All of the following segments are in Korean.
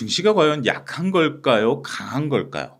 증시가 과연 약한 걸까요? 강한 걸까요?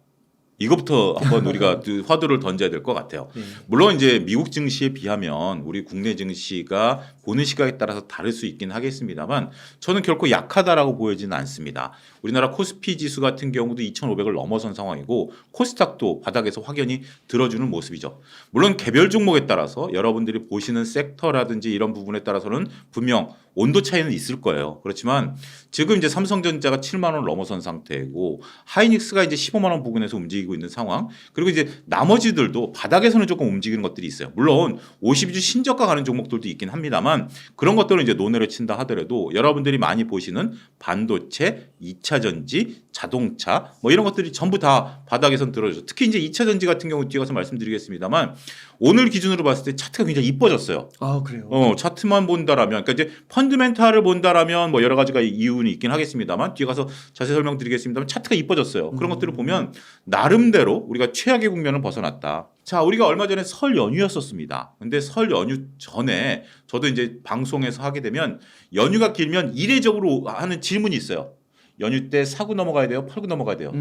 이것부터 한번 우리가 그 화두를 던져야 될 것 같아요. 네. 물론 이제 미국 증시에 비하면 우리 국내 증시가 보는 시각에 따라서 다를 수 있긴 하겠습니다만 저는 결코 약하다라고 보여지는 않습니다. 우리나라 코스피 지수 같은 경우도 2,500을 넘어선 상황이고 코스닥도 바닥에서 확연히 들어주는 모습이죠. 물론 개별 종목에 따라서 여러분들이 보시는 섹터라든지 이런 부분에 따라서는 분명 온도 차이는 있을 거예요. 그렇지만 지금 이제 삼성전자가 7만 원을 넘어선 상태이고 하이닉스가 이제 15만 원 부근에서 움직이고 있는 상황. 그리고 이제 나머지들도 바닥에서는 조금 움직이는 것들이 있어요. 물론 52주 신저가 가는 종목들도 있긴 합니다만 그런 것들은 이제 논외로 친다 하더라도 여러분들이 많이 보시는 반도체, 2차 전지, 자동차 뭐 이런 것들이 전부 다 바닥에선 들어죠. 특히 이제 2차 전지 같은 경우 뒤에 가서 말씀드리겠습니다만 오늘 기준으로 봤을 때 차트가 굉장히 이뻐졌어요. 아 그래요. 차트만 본다라면, 그러니까 이제 펀드멘탈을 본다라면 뭐 여러 가지가 이유는 있긴 하겠습니다만 뒤에 가서 자세히 설명드리겠습니다만 차트가 이뻐졌어요. 그런 것들을 보면 나름대로 우리가 최악의 국면을 벗어났다. 자, 우리가 얼마 전에 설 연휴였었습니다. 근데 설 연휴 전에 저도 이제 방송에서 하게 되면 연휴가 길면 이례적으로 하는 질문이 있어요. 연휴 때 사고 넘어가야 돼요? 팔고 넘어가야 돼요?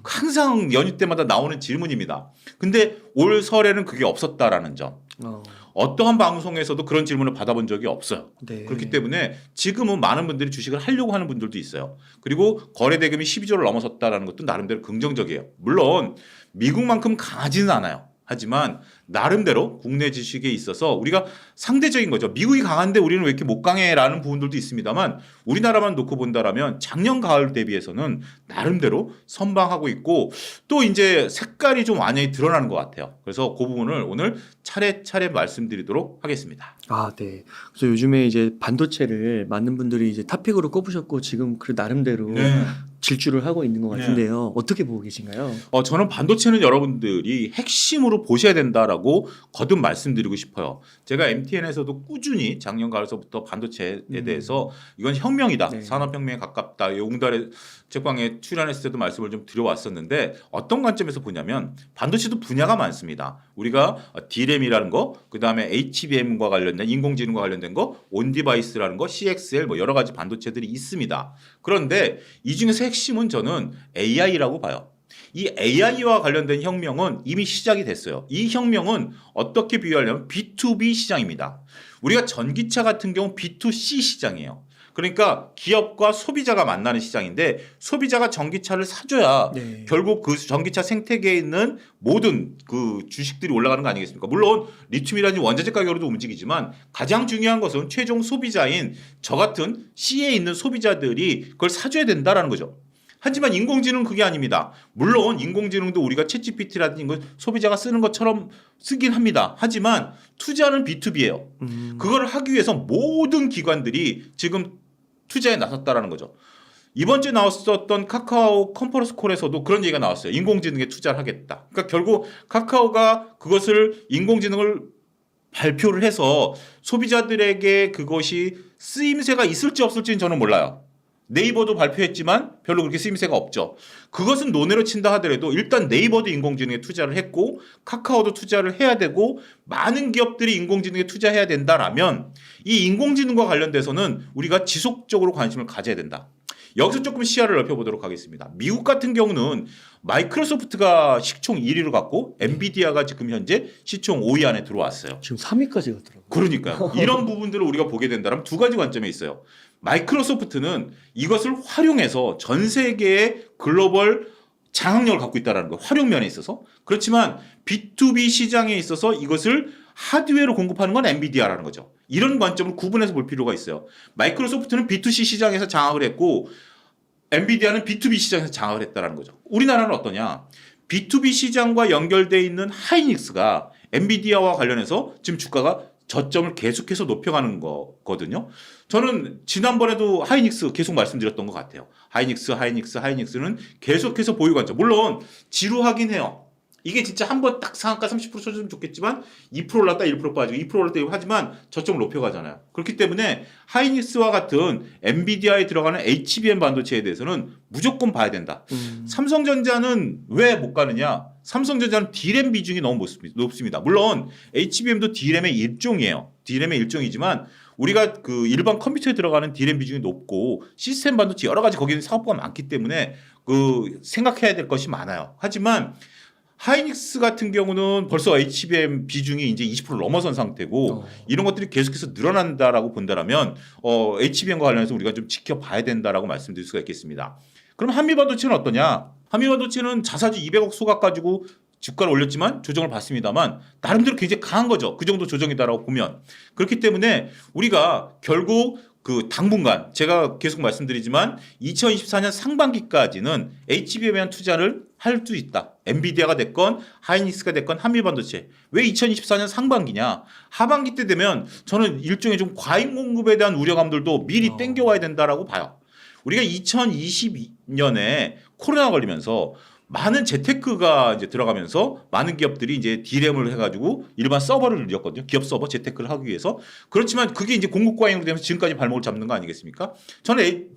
항상 연휴 때마다 나오는 질문입니다. 근데 올 설에는 그게 없었다라는 점. 어떠한 방송에서도 그런 질문을 받아본 적이 없어요. 네. 그렇기 때문에 지금은 많은 분들이 주식을 하려고 하는 분들도 있어요. 그리고 거래 대금이 12조를 넘어섰다라는 것도 나름대로 긍정적이에요. 물론 미국만큼 강하지는 않아요. 하지만 나름대로 국내 주식에 있어서 우리가 상대적인 거죠. 미국이 강한데 우리는 왜 이렇게 못 강해라는 부분들도 있습니다만 우리나라만 놓고 본다라면 작년 가을 대비해서는 나름대로 선방하고 있고 또 이제 색깔이 좀 완연히 드러나는 것 같아요. 그래서 그 부분을 오늘 차례차례 말씀드리도록 하겠습니다. 아 네. 그래서 요즘에 이제 반도체를 많은 분들이 이제 탑픽으로 꼽으셨고 지금 그 나름대로 질주를 하고 있는 것 같은데요. 어떻게 보고 계신가요? 저는 반도체는 여러분들이 핵심으로 보셔야 된다라고 거듭 말씀드리고 싶어요. 제가 MTN에서도 꾸준히 작년 가을서부터 반도체에 대해서 이건 혁명이다. 네. 산업혁명에 가깝다. 용달의 책방에 출연했을 때도 말씀을 좀 드려왔었는데 어떤 관점에서 보냐면 반도체도 분야가 많습니다. 우리가 D램이라는 거, 그다음에 HBM과 관련된 인공지능과 관련된 거, 온디바이스라는 거, CXL 뭐 여러 가지 반도체들이 있습니다. 그런데 이 중에서 핵심은 저는 AI라고 봐요. 이 AI와 관련된 혁명은 이미 시작이 됐어요. 이 혁명은 어떻게 비유하려면 B2B 시장입니다. 우리가 전기차 같은 경우 B2C 시장이에요. 그러니까 기업과 소비자가 만나는 시장인데 소비자가 전기차를 사줘야 네. 결국 그 전기차 생태계에 있는 모든 그 주식들이 올라가는 거 아니겠습니까? 물론 리튬이라든지 원자재 가격으로도 움직이지만 가장 중요한 것은 최종 소비자인 저 같은 C에 있는 소비자들이 그걸 사줘야 된다라는 거죠. 하지만 인공지능은 그게 아닙니다. 물론 인공지능도 우리가 챗GPT라든지 이걸 소비자가 쓰는 것처럼 쓰긴 합니다. 하지만 투자는 B2B예요. 그걸 하기 위해서 모든 기관들이 지금 투자에 나섰다라는 거죠. 이번 주에 나왔었던 카카오 컨퍼런스 콜에서도 그런 얘기가 나왔어요. 인공지능에 투자를 하겠다. 그러니까 결국 카카오가 그것을 인공지능을 발표를 해서 소비자들에게 그것이 쓰임새가 있을지 없을지는 저는 몰라요. 네이버도 발표했지만 별로 그렇게 쓰임새가 없죠. 그것은 논외로 친다 하더라도 일단 네이버도 인공지능에 투자를 했고 카카오도 투자를 해야 되고 많은 기업들이 인공지능에 투자해야 된다라면 이 인공지능과 관련돼서는 우리가 지속적으로 관심을 가져야 된다. 여기서 조금 시야를 넓혀보도록 하겠습니다. 미국 같은 경우는 마이크로소프트가 시총 1위를 갖고 엔비디아가 지금 현재 시총 5위 안에 들어왔어요. 지금 3위까지 갔더라고요. 그러니까요. 이런 부분들을 우리가 보게 된다면 두 가지 관점에 있어요. 마이크로소프트는 이것을 활용해서 전 세계의 글로벌 장악력을 갖고 있다는 거예요. 활용 면에 있어서. 그렇지만 B2B 시장에 있어서 이것을 하드웨어로 공급하는 건 엔비디아라는 거죠. 이런 관점을 구분해서 볼 필요가 있어요. 마이크로소프트는 B2C 시장에서 장악을 했고 엔비디아는 B2B 시장에서 장악을 했다는 거죠. 우리나라는 어떠냐? B2B 시장과 연결되어 있는 하이닉스가 엔비디아와 관련해서 지금 주가가 저점을 계속해서 높여가는 거거든요. 저는 지난번에도 하이닉스 계속 말씀드렸던 것 같아요. 하이닉스는 계속해서 보유 관점. 물론 지루하긴 해요. 이게 진짜 한번 딱 상한가 30% 쳐주면 좋겠지만 2% 올랐다 1% 빠지고 2% 올랐다 하지만 저점을 높여가잖아요. 그렇기 때문에 하이닉스와 같은 엔비디아에 들어가는 HBM 반도체에 대해서는 무조건 봐야 된다. 삼성전자는 왜 못 가느냐? 삼성전자는 D램 비중이 너무 높습니다. 물론 HBM도 D램의 일종이에요. D램의 일종이지만 우리가 그 일반 컴퓨터에 들어가는 D램 비중이 높고 시스템 반도체 여러 가지 거기는 사업부가 많기 때문에 그 생각해야 될 것이 많아요. 하지만 하이닉스 같은 경우는 벌써 HBM 비중이 이제 20% 넘어선 상태고 이런 것들이 계속해서 늘어난다라고 본다라면 HBM과 관련해서 우리가 좀 지켜봐야 된다라고 말씀드릴 수가 있겠습니다. 그럼 한미반도체는 어떠냐? 한미반도체는 자사주 200억 소각 가지고 주가를 올렸지만 조정을 받습니다만 나름대로 굉장히 강한 거죠. 그 정도 조정이다라고 보면. 그렇기 때문에 우리가 결국 그 당분간 제가 계속 말씀드리지만 2024년 상반기까지는 HBM에 대한 투자를 할 수 있다. 엔비디아가 됐건 하이닉스가 됐건 한미반도체. 왜 2024년 상반기냐? 하반기 때 되면 저는 일종의 좀 과잉 공급에 대한 우려감들도 미리 땡겨와야 된다라고 봐요. 우리가 2022년에 코로나 걸리면서 많은 재테크가 이제 들어가면서 많은 기업들이 이제 D램을 해가지고 일반 서버를 늘렸거든요. 기업 서버 재테크를 하기 위해서. 그렇지만 그게 이제 공급 과잉으로 되면서 지금까지 발목을 잡는 거 아니겠습니까? 저는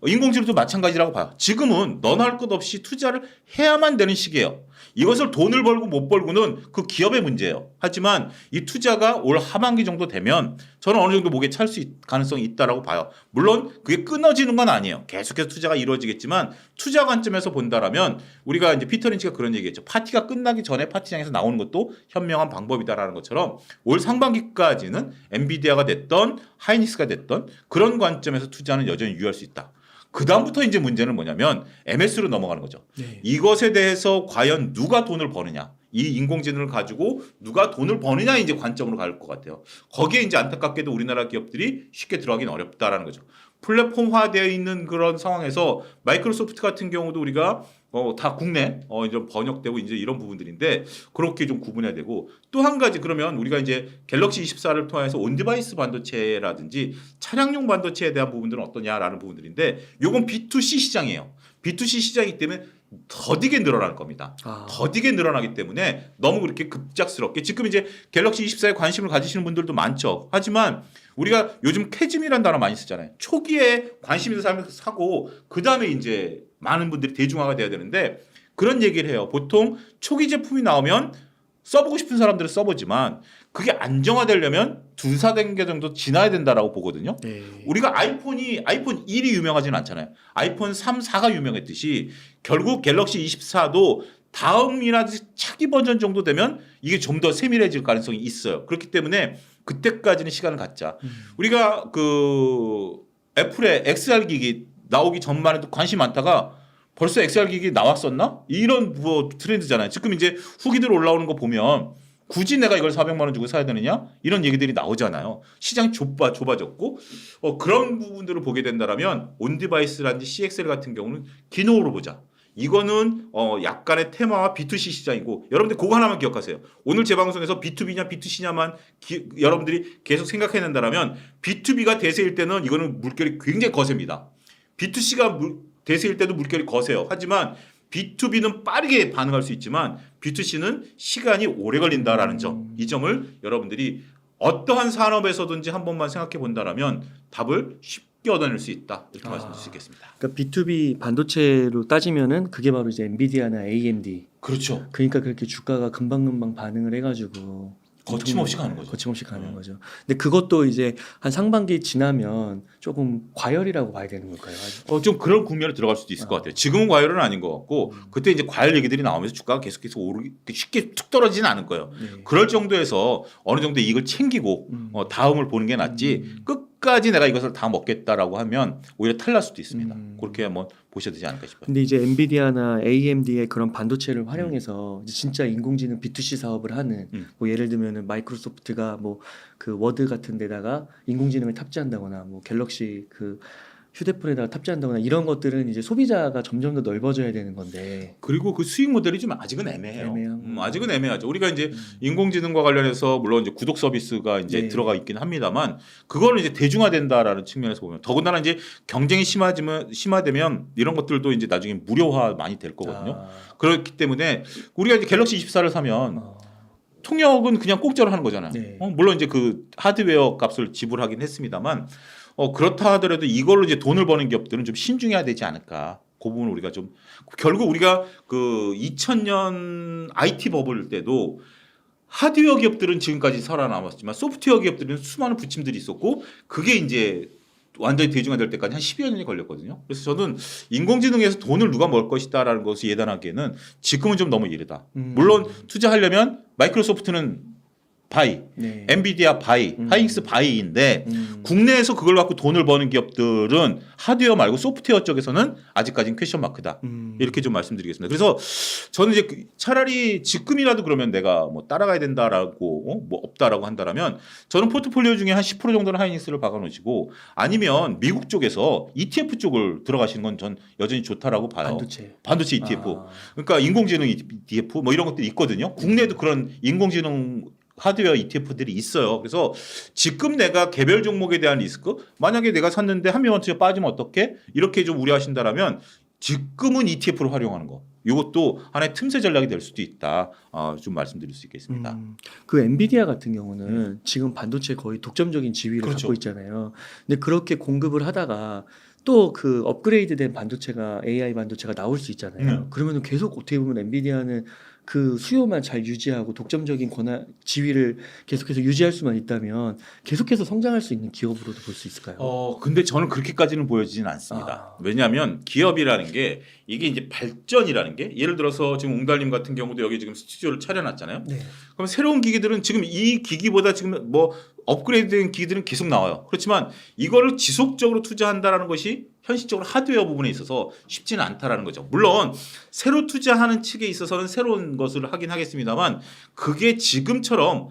인공지능도 마찬가지라고 봐요. 지금은 너나 할 것 없이 투자를 해야만 되는 시기예요. 이것을 돈을 벌고 못 벌고는 그 기업의 문제예요. 하지만 이 투자가 올 하반기 정도 되면 저는 어느 정도 목에 찰 수 가능성이 있다라고 봐요. 물론 그게 끊어지는 건 아니에요. 계속해서 투자가 이루어지겠지만 투자 관점에서 본다라면 우리가 이제 피터 린치가 그런 얘기했죠. 파티가 끝나기 전에 파티장에서 나오는 것도 현명한 방법이다라는 것처럼 올 상반기까지는 엔비디아가 됐던 하이닉스가 됐던 그런 관점에서 투자는 여전히 유효할 수 있다. 그 다음부터 이제 문제는 뭐냐면 MS로 넘어가는 거죠. 네. 이것에 대해서 과연 누가 돈을 버느냐, 이 인공지능을 가지고 누가 돈을 버느냐 이제 관점으로 갈 것 같아요. 거기에 이제 안타깝게도 우리나라 기업들이 쉽게 들어가기는 어렵다라는 거죠. 플랫폼화되어 있는 그런 상황에서 마이크로소프트 같은 경우도 우리가 다 국내 이제 번역되고 이제 이런 부분들인데 그렇게 좀 구분해야 되고 또 한 가지 그러면 우리가 이제 갤럭시 24를 통해서 온디바이스 반도체라든지 차량용 반도체에 대한 부분들은 어떠냐라는 부분들인데 요건 B2C 시장이에요. B2C 시장이기 때문에 더디게 늘어날 겁니다. 더디게 늘어나기 때문에 너무 그렇게 급작스럽게 지금 이제 갤럭시 24에 관심을 가지시는 분들도 많죠. 하지만 우리가 요즘 캐즘이라는 단어 많이 쓰잖아요. 초기에 관심 있는 사람이 사고 그 다음에 이제 많은 분들이 대중화가 돼야 되는데 그런 얘기를 해요. 보통 초기 제품이 나오면 써보고 싶은 사람들은 써보지만 그게 안정화되려면 2-4단계 정도 지나야 된다라고 보거든요. 네. 우리가 아이폰 1이 유명하지는 않잖아요. 아이폰 3, 4가 유명했듯이 결국 갤럭시 24도 다음이나 차기 버전 정도 되면 이게 좀 더 세밀해질 가능성이 있어요. 그렇기 때문에 그때까지는 시간을 갖자. 우리가 그 애플의 XR 기기 나오기 전만 해도 관심 많다가 벌써 XR 기기 나왔었나? 이런 뭐 트렌드잖아요. 지금 이제 후기들 올라오는 거 보면 굳이 내가 이걸 400만 원 주고 사야 되느냐? 이런 얘기들이 나오잖아요. 시장이 좁아졌고 그런 부분들을 보게 된다라면 온디바이스라든지 CXL 같은 경우는 기노로 보자. 이거는 약간의 테마와 B2C 시장이고 여러분들 그거 하나만 기억하세요. 오늘 제 방송에서 B2B냐 B2C냐만 여러분들이 계속 생각해낸다라면 B2B가 대세일 때는 이거는 물결이 굉장히 거셉니다. B2C가 대세일 때도 물결이 거세요. 하지만 B2B는 빠르게 반응할 수 있지만 B2C는 시간이 오래 걸린다라는 점. 이 점을 여러분들이 어떠한 산업에서든지 한 번만 생각해 본다라면 답을 쉽게 얻어낼 수 있다. 이렇게 말씀드릴 수 있겠습니다. 그러니까 B2B 반도체로 따지면은 그게 바로 이제 엔비디아나 AMD. 그렇죠. 그러니까 그렇게 주가가 금방금방 반응을 해가지고 거침없이 가는 거죠. 거침없이 가는 거죠. 근데 그것도 이제 한 상반기 지나면 조금 과열이라고 봐야 되는 걸까요? 좀 그런 국면에 들어갈 수도 있을 것 같아요. 지금은 과열은 아닌 것 같고 그때 이제 과열 얘기들이 나오면서 주가가 계속해서 오르기 쉽게 툭 떨어지지는 않을 거예요. 네. 그럴 정도에서 어느 정도 이익을 챙기고 다음을 보는 게 낫지 끝까지 내가 이것을 다 먹겠다라고 하면 오히려 탈날 수도 있습니다. 그렇게 한번 보셔야 되지 않을까 싶어요. 근데 이제 엔비디아나 AMD의 그런 반도체를 활용해서 이제 진짜 인공지능 B2C 사업을 하는 뭐 예를 들면은 마이크로소프트가 뭐 그 워드 같은 데다가 인공지능을 탑재한다거나 뭐 갤럭시 그 휴대폰에다가 탑재한다거나 이런 것들은 이제 소비자가 점점 더 넓어져야 되는 건데 그리고 그 수익 모델이 좀 아직은 애매해요. 애매하고. 아직은 애매하죠. 우리가 이제 인공지능과 관련해서 물론 이제 구독 서비스가 이제 네. 들어가 있긴 합니다만 그거는 이제 대중화된다라는 측면에서 보면 더군다나 이제 경쟁이 심화되면 이런 것들도 이제 나중에 무료화 많이 될 거거든요. 그렇기 때문에 우리가 이제 갤럭시 24를 사면 통역은 그냥 공짜로 하는 거잖아요. 네. 물론 이제 그 하드웨어 값을 지불하긴 했습니다만 그렇다 하더라도 이걸로 이제 돈을 버는 기업들은 좀 신중해야 되지 않을까. 그 부분을 우리가 좀 결국 우리가 그 2000년 IT 버블 때도 하드웨어 기업들은 지금까지 살아남았지만 소프트웨어 기업들은 수많은 부침들이 있었고 그게 이제 완전히 대중화될 때까지 한 10여 년이 걸렸거든요. 그래서 저는 인공지능에서 돈을 누가 벌 것이다라는 것을 예단하기에는 지금은 좀 너무 이르다. 물론 투자하려면 마이크로소프트는 바이, 네. 엔비디아 바이, 하이닉스 바이인데 국내에서 그걸 갖고 돈을 버는 기업들은 하드웨어 말고 소프트웨어 쪽에서는 아직까지는 퀘션 마크다. 이렇게 좀 말씀드리겠습니다. 그래서 저는 이제 차라리 지금이라도 그러면 내가 뭐 따라가야 된다라고 뭐 없다라고 한다라면 저는 포트폴리오 중에 한 10% 정도는 하이닉스를 박아놓으시고 아니면 미국 쪽에서 ETF 쪽을 들어가시는 건 전 여전히 좋다라고 봐요. 반도체 ETF. 아. 그러니까 인공지능 ETF 뭐 이런 것들이 있거든요. 국내에도 그런 인공지능 하드웨어 ETF들이 있어요. 그래서 지금 내가 개별 종목에 대한 리스크, 만약에 내가 샀는데 한미원투자 빠지면 어떻게? 이렇게 좀 우려하신다라면 지금은 ETF를 활용하는 거. 이것도 하나의 틈새 전략이 될 수도 있다. 좀 말씀드릴 수 있겠습니다. 그 엔비디아 같은 경우는 지금 반도체 거의 독점적인 지위를 그렇죠. 갖고 있잖아요. 근데 그렇게 공급을 하다가 또 그 업그레이드된 반도체가 AI 반도체가 나올 수 있잖아요. 그러면은 계속 어떻게 보면 엔비디아는 그 수요만 잘 유지하고 독점적인 권한 지위를 계속해서 유지할 수만 있다면 계속해서 성장할 수 있는 기업으로도 볼 수 있을까요? 근데 저는 그렇게까지는 보여지지는 않습니다. 왜냐하면 기업이라는 게 이게 이제 발전이라는 게 예를 들어서 지금 웅달님 같은 경우도 여기 지금 스튜디오를 차려놨잖아요. 네. 그럼 새로운 기기들은 지금 이 기기보다 지금 뭐 업그레이드된 기기들은 계속 나와요. 그렇지만 이거를 지속적으로 투자한다라는 것이 현실적으로 하드웨어 부분에 있어서 쉽지는 않다라는 거죠. 물론 새로 투자하는 측에 있어서는 새로운 것을 하긴 하겠습니다만 그게 지금처럼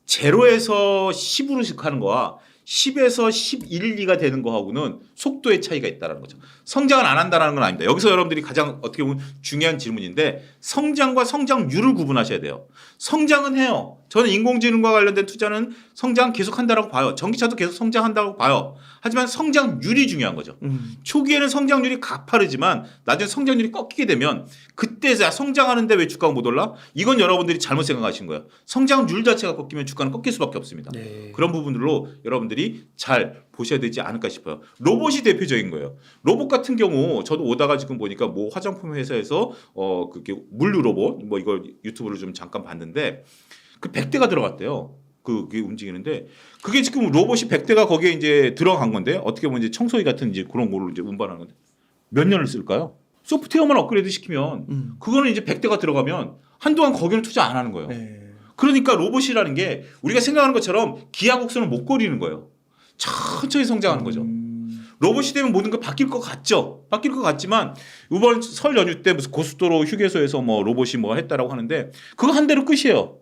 제로에서 10으로 하는 거와 10에서 11, 2가 되는 거하고는 속도의 차이가 있다는 거죠. 성장을 안 한다는 건 아닙니다. 여기서 여러분들이 가장 어떻게 보면 중요한 질문인데 성장과 성장률을 구분하셔야 돼요. 성장은 해요. 저는 인공지능과 관련된 투자는 성장 계속 한다라고 봐요. 전기차도 계속 성장한다고 봐요. 하지만 성장률이 중요한 거죠. 초기에는 성장률이 가파르지만 나중에 성장률이 꺾이게 되면 그때야 성장하는데 왜 주가가 못 올라? 이건 여러분들이 잘못 생각하신 거예요. 성장률 자체가 꺾이면 주가는 꺾일 수밖에 없습니다. 네. 그런 부분들로 여러분들이 잘 보셔야 되지 않을까 싶어요. 로봇이 대표적인 거예요. 로봇 같은 경우 저도 오다가 지금 보니까 뭐 화장품 회사에서 그게 물류 로봇 뭐 이걸 유튜브를 좀 잠깐 봤는데 그 100대가 들어갔대요. 그게 움직이는데 그게 지금 로봇이 100대가 거기에 이제 들어간 건데 어떻게 보면 이제 청소기 같은 이제 그런 거를 이제 운반하는 건데 몇 년을 쓸까요? 소프트웨어만 업그레이드 시키면 그거는 이제 100대가 들어가면 한동안 거기를 투자 안 하는 거예요. 네. 그러니까 로봇이라는 게 우리가 생각하는 것처럼 기하곡선을 못 거리는 거예요. 천천히 성장하는 거죠. 로봇이 되면 모든 게 바뀔 것 같죠. 바뀔 것 같지만 이번 설 연휴 때 무슨 고속도로 휴게소에서 뭐 로봇이 뭐 했다라고 하는데 그거 한 대로 끝이에요.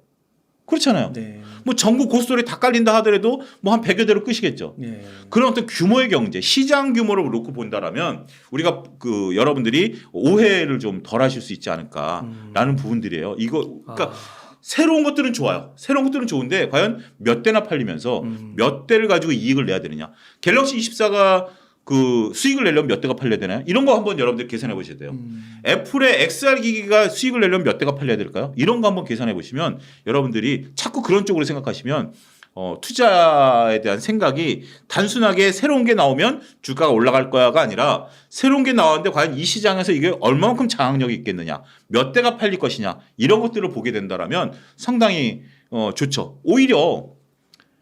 그렇잖아요. 네. 뭐 전국 고속도로에 다 깔린다 하더라도 뭐 한 100여 대로 끝이겠죠. 네. 그런 어떤 규모의 경제, 시장 규모를 놓고 본다라면 우리가 그 여러분들이 오해를 좀 덜 하실 수 있지 않을까라는 부분들이에요. 이거 그러니까 새로운 것들은 좋아요. 새로운 것들은 좋은데 과연 몇 대나 팔리면서 몇 대를 가지고 이익을 내야 되느냐. 갤럭시 24가 그 수익을 내려면 몇 대가 팔려야 되나요? 이런 거 한번 여러분들 계산해 보셔야 돼요. 애플의 XR 기기가 수익을 내려면 몇 대가 팔려야 될까요? 이런 거 한번 계산해 보시면 여러분들이 자꾸 그런 쪽으로 생각하시면 투자에 대한 생각이 단순하게 새로운 게 나오면 주가가 올라갈 거야가 아니라 새로운 게 나왔는데 과연 이 시장에서 이게 얼마만큼 장악력이 있겠느냐, 몇 대가 팔릴 것이냐 이런 것들을 보게 된다라면 상당히 좋죠. 오히려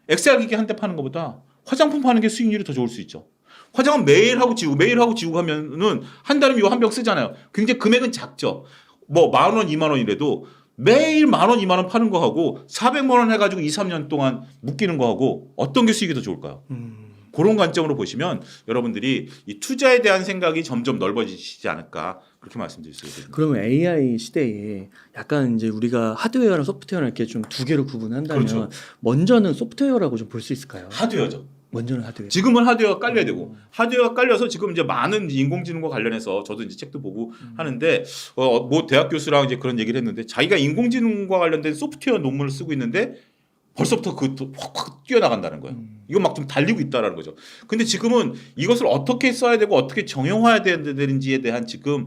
XR 기기 한 대 파는 것보다 화장품 파는 게 수익률이 더 좋을 수 있죠. 화장은 매일 하고 지우고 하면은 한 달이면 이거 한 병 쓰잖아요. 굉장히 금액은 작죠. 뭐 10,000원, 20,000원이라도 매일 10,000원, 20,000원 파는 거 하고 400만 원 해가지고 2, 3년 동안 묶이는 거 하고 어떤 게 수익이 더 좋을까요? 그런 관점으로 보시면 여러분들이 이 투자에 대한 생각이 점점 넓어지지 않을까 그렇게 말씀드릴 수 있습니다. 그러면 AI 시대에 약간 이제 우리가 하드웨어랑 소프트웨어를 이렇게 좀 두 개로 구분한다면 그렇죠. 먼저는 소프트웨어라고 좀 볼 수 있을까요? 하드웨어죠. 먼저는 하드웨어. 지금은 하드웨어가 깔려야 되고 하드웨어가 깔려서 지금 이제 많은 인공지능과 관련해서 저도 이제 책도 보고 하는데 뭐 대학 교수랑 이제 그런 얘기를 했는데 자기가 인공지능과 관련된 소프트웨어 논문을 쓰고 있는데 벌써부터 그 확 뛰어나간다는 거예요. 이거 막 좀 달리고 있다라는 거죠. 근데 지금은 이것을 어떻게 써야 되고 어떻게 정형화해야 되는지에 대한 지금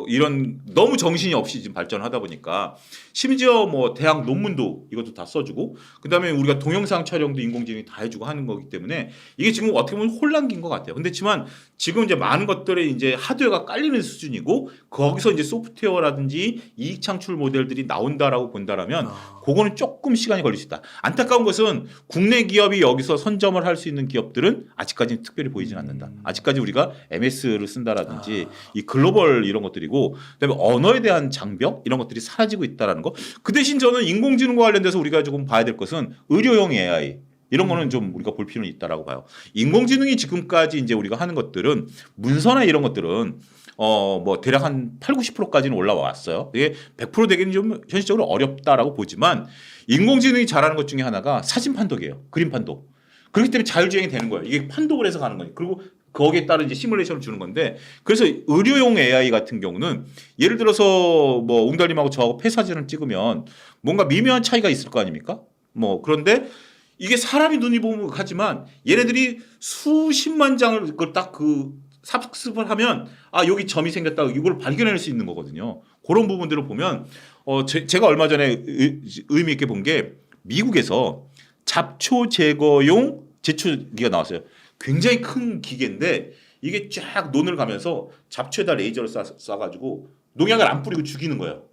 이런 너무 정신이 없이 지금 발전하다 보니까 심지어 뭐 대학 논문도 이것도 다 써주고 그다음에 우리가 동영상 촬영도 인공지능이 다 해주고 하는 거기 때문에 이게 지금 어떻게 보면 혼란기인 것 같아요. 근데 지만 지금 이제 많은 것들이 이제 하드웨어가 깔리는 수준이고 거기서 이제 소프트웨어라든지 이익 창출 모델들이 나온다라고 본다라면 그거는 조금 시간이 걸릴 수 있다. 안타까운 것은 국내 기업이 여기서 선점을 할 수 있는 기업들은 아직까지는 특별히 보이진 않는다. 아직까지 우리가 MS를 쓴다라든지 이 글로벌 이런 것들이고 그다음에 언어에 대한 장벽 이런 것들이 사라지고 있다라는 거. 그 대신 저는 인공지능과 관련돼서 우리가 조금 봐야 될 것은 의료용 AI 이런 거는 좀 우리가 볼 필요는 있다라고 봐요. 인공지능이 지금까지 이제 우리가 하는 것들은 문서나 이런 것들은 뭐 대략 한 8, 90%까지는 올라왔어요. 이게 100% 되기는 좀 현실적으로 어렵다라고 보지만 인공지능이 잘하는 것 중에 하나가 사진 판독이에요. 그림 판독. 그렇기 때문에 자율주행이 되는 거예요. 이게 판독을 해서 가는 거예요. 그리고 거기에 따른 이제 시뮬레이션을 주는 건데 그래서 의료용 AI 같은 경우는 예를 들어서 뭐 웅달님하고 저하고 폐 사진을 찍으면 뭔가 미묘한 차이가 있을 거 아닙니까? 뭐 그런데 이게 사람이 눈이 보면 하지만 얘네들이 수십만 장을 그걸 딱 그 삽습을 하면 아 여기 점이 생겼다 이걸 발견할 수 있는 거거든요. 그런 부분들을 보면 제가 얼마 전에 의미 있게 본 게 미국에서 잡초 제거용 제초기가 나왔어요. 굉장히 큰 기계인데 이게 쫙 논을 가면서 잡초에다 레이저를 쏴가지고 농약을 안 뿌리고 죽이는 거예요.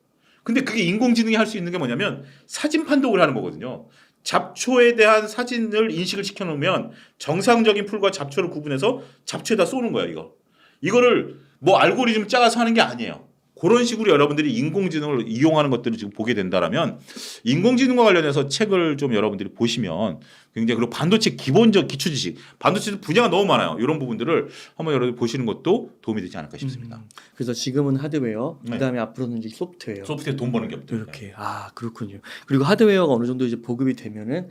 근데 그게 인공지능이 할 수 있는 게 뭐냐면 사진 판독을 하는 거거든요. 잡초에 대한 사진을 인식을 시켜놓으면 정상적인 풀과 잡초를 구분해서 잡초에다 쏘는 거예요. 이거를 뭐 알고리즘 짜서 하는 게 아니에요. 그런 식으로 여러분들이 인공지능을 이용하는 것들을 지금 보게 된다라면 인공지능과 관련해서 책을 좀 여러분들이 보시면 굉장히 그리고 반도체 기본적 기초 지식, 반도체 분야가 너무 많아요. 이런 부분들을 한번 여러분들 보시는 것도 도움이 되지 않을까 싶습니다. 그래서 지금은 하드웨어, 네. 그다음에 앞으로는 이제 소프트웨어. 소프트웨어 돈 버는 기업들. 이렇게 그렇군요. 그리고 하드웨어가 어느 정도 이제 보급이 되면은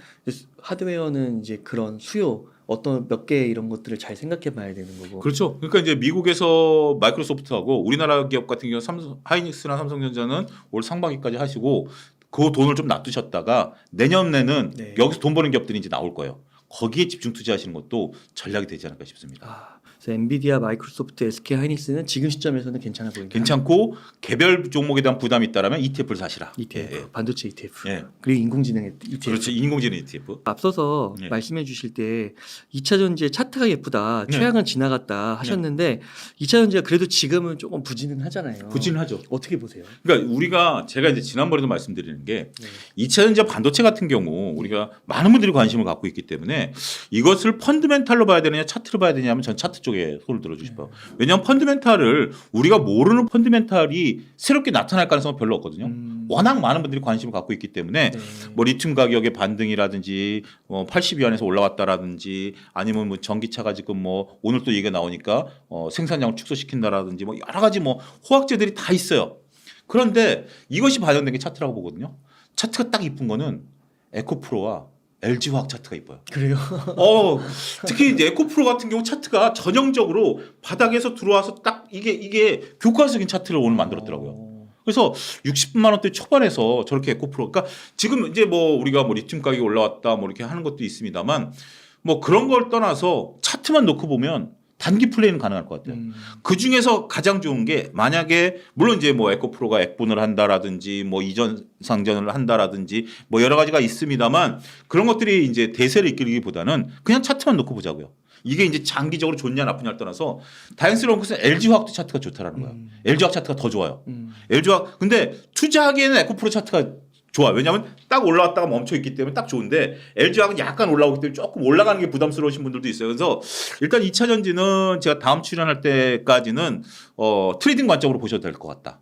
하드웨어는 이제 그런 수요 어떤 몇 개 이런 것들을 잘 생각해 봐야 되는 거고. 그렇죠. 그러니까 이제 미국에서 마이크로소프트하고 우리나라 기업 같은 경우 하이닉스나 삼성전자는 올 상반기까지 하시고 그 돈을 좀 놔두셨다가 내년에는 네. 여기서 돈 버는 기업들이 이제 나올 거예요. 거기에 집중 투자하시는 것도 전략이 되지 않을까 싶습니다. 그래서 엔비디아, 마이크로소프트, SK 하이닉스는 지금 시점에서는 괜찮아 보인다. 괜찮고 개별 종목에 대한 부담이 있다라면 ETF를 사시라. ETF, 예, 예. 반도체 ETF. 예. 그리고 인공지능 ETF. 그렇죠. 인공지능 ETF. 앞서서 예. 말씀해 주실 때 2차 전지의 차트가 예쁘다. 네. 최악은 지나갔다 하셨는데 2차 전지가 그래도 지금은 조금 부진하잖아요. 부진하죠. 어떻게 보세요? 그러니까 제가 이제 지난번에도 말씀드리는 게 네. 2차 전지 반도체 같은 경우 우리가 많은 분들이 관심을 갖고 있기 때문에 이것을 펀드멘탈로 봐야 되느냐 차트로 봐야 되냐면 전 차트 쪽에 손을 들어주고 싶어요. 왜냐하면 펀드멘탈을 우리가 모르는 펀드멘탈이 새롭게 나타날 가능성은 별로 없거든요. 워낙 많은 분들이 관심을 갖고 있기 때문에 네. 뭐 리튬 가격의 반등이라든지 80위안에서 올라왔다라든지 아니면 뭐 전기차가 지금 뭐 오늘 또 얘기가 나오니까 생산량을 축소시킨다라든지 뭐 여러 가지 뭐 호황제들이 다 있어요. 그런데 이것이 반영된 게 차트라고 보거든요. 차트가 딱 이쁜 거는 에코프로와 LG화학 차트가 이뻐요. 그래요? 특히 이제 에코프로 같은 경우 차트가 전형적으로 바닥에서 들어와서 딱 이게 교과적인 차트를 오늘 만들었더라고요. 그래서 60만 원대 초반에서 저렇게 에코프로, 그러니까 지금 이제 뭐 우리가 뭐 리튬 가격이 올라왔다 뭐 이렇게 하는 것도 있습니다만 뭐 그런 걸 떠나서 차트만 놓고 보면 단기 플레이는 가능할 것 같아요. 그 중에서 가장 좋은 게 만약에 물론 이제 뭐 에코프로가 액분을 한다라든지 뭐 이전 상전을 한다라든지 뭐 여러 가지가 있습니다만 그런 것들이 이제 대세를 이끌기보다는 그냥 차트만 놓고 보자고요. 이게 이제 장기적으로 좋냐 나쁘냐를 떠나서 다행스러운 것은 LG화학도 차트가 좋다라는 거예요. LG화학 차트가 더 좋아요. LG화학 근데 투자하기에는 에코프로 차트가 좋아. 왜냐하면 딱 올라왔다가 멈춰 있기 때문에 딱 좋은데 LG화학은 약간 올라오기 때문에 조금 올라가는 게 부담스러우신 분들도 있어요. 그래서 일단 2차 전지는 제가 다음 출연할 때까지는 트레이딩 관점으로 보셔도 될 것 같다.